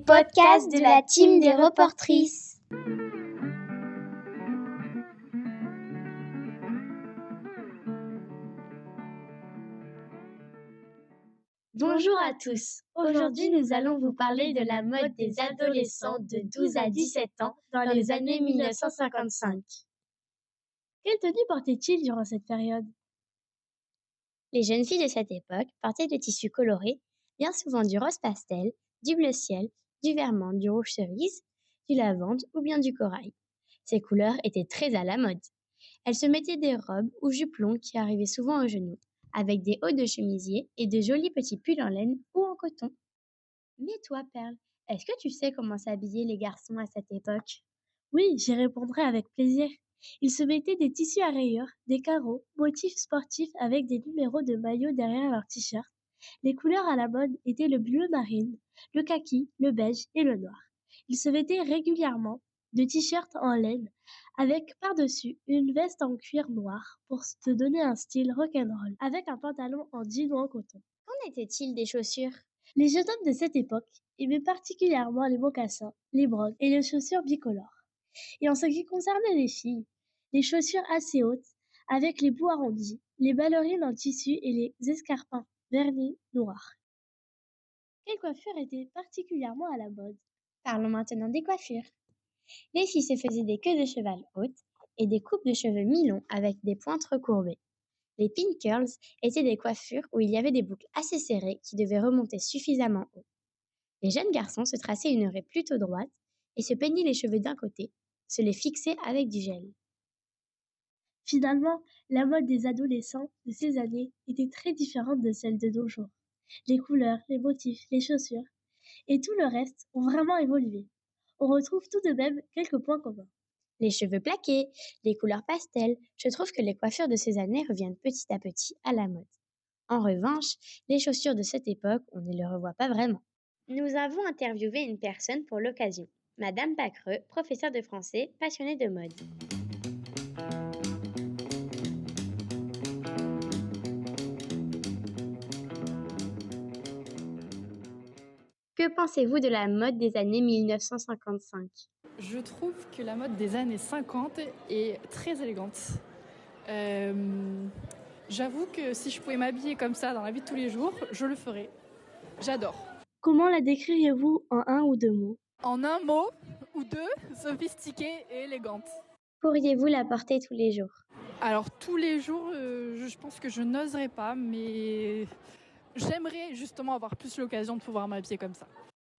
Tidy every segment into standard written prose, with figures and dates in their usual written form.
podcast de la team des reportrices. Bonjour à tous. Aujourd'hui, nous allons vous parler de la mode des adolescents de 12 à 17 ans dans les années 1955. Quelle tenue portaient-ils durant cette période? Les jeunes filles de cette époque portaient des tissus colorés, bien souvent du rose pastel, du bleu ciel, du vert menthe, du rouge cerise, du lavande ou bien du corail. Ces couleurs étaient très à la mode. Elles se mettaient des robes ou jupes longues qui arrivaient souvent aux genoux, avec des hauts de chemisier et de jolis petits pulls en laine ou en coton. Mais toi, Perle, est-ce que tu sais comment s'habillaient les garçons à cette époque? Oui, j'y répondrai avec plaisir. Ils se mettaient des tissus à rayures, des carreaux, motifs sportifs avec des numéros de maillot derrière leur t-shirt. Les couleurs à la mode étaient le bleu marine, le kaki, le beige et le noir. Ils se vêtaient régulièrement de t-shirts en laine avec par-dessus une veste en cuir noir pour se donner un style rock'n'roll avec un pantalon en jean ou en coton. Qu'en était-il des chaussures? Les jeunes hommes de cette époque aimaient particulièrement les mocassins, les brogues et les chaussures bicolores. Et en ce qui concernait les filles, les chaussures assez hautes, avec les bouts arrondis, les ballerines en tissu et les escarpins vernis noirs. Quelle coiffure était particulièrement à la mode? Parlons maintenant des coiffures. Les filles se faisaient des queues de cheval hautes et des coupes de cheveux mi-longs avec des pointes recourbées. Les pin curls étaient des coiffures où il y avait des boucles assez serrées qui devaient remonter suffisamment haut. Les jeunes garçons se traçaient une raie plutôt droite et se peignaient les cheveux d'un côté, se les fixaient avec du gel. Finalement, la mode des adolescents de ces années était très différente de celle de nos jours. Les couleurs, les motifs, les chaussures et tout le reste ont vraiment évolué. On retrouve tout de même quelques points communs. Les cheveux plaqués, les couleurs pastel, je trouve que les coiffures de ces années reviennent petit à petit à la mode. En revanche, les chaussures de cette époque, on ne les revoit pas vraiment. Nous avons interviewé une personne pour l'occasion, Madame Bacreux, professeure de français, passionnée de mode. Que pensez-vous de la mode des années 1955? Je trouve que la mode des années 50 est très élégante. J'avoue que si je pouvais m'habiller comme ça dans la vie de tous les jours, je le ferais. J'adore. Comment la décririez-vous en un ou deux mots? En un mot ou deux, sophistiquée et élégante. Pourriez-vous la porter tous les jours? Alors tous les jours, je pense que je n'oserais pas, mais j'aimerais justement avoir plus l'occasion de pouvoir m'habiller comme ça.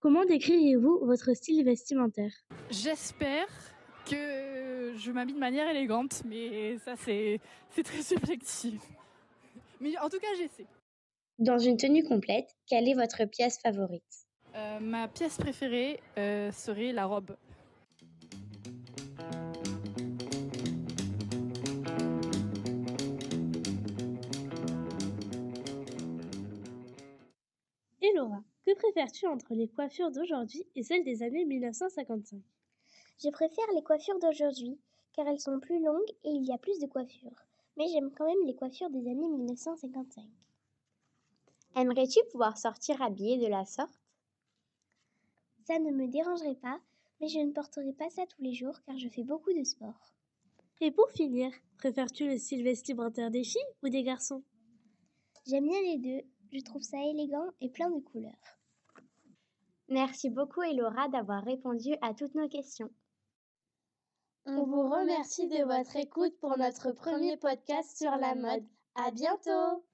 Comment décririez-vous votre style vestimentaire? J'espère que je m'habille de manière élégante, mais ça c'est très subjectif. Mais en tout cas, j'essaie. Dans une tenue complète, quelle est votre pièce favorite? Ma pièce préférée serait la robe. Et Laura, que préfères-tu entre les coiffures d'aujourd'hui et celles des années 1955? Je préfère les coiffures d'aujourd'hui, car elles sont plus longues et il y a plus de coiffures. Mais j'aime quand même les coiffures des années 1955. Aimerais-tu pouvoir sortir habillée de la sorte? Ça ne me dérangerait pas, mais je ne porterai pas ça tous les jours car je fais beaucoup de sport. Et pour finir, préfères-tu le style vestimentaire des filles ou des garçons? J'aime bien les deux, je trouve ça élégant et plein de couleurs. Merci beaucoup Elora d'avoir répondu à toutes nos questions. On vous remercie de votre écoute pour notre premier podcast sur la mode. À bientôt!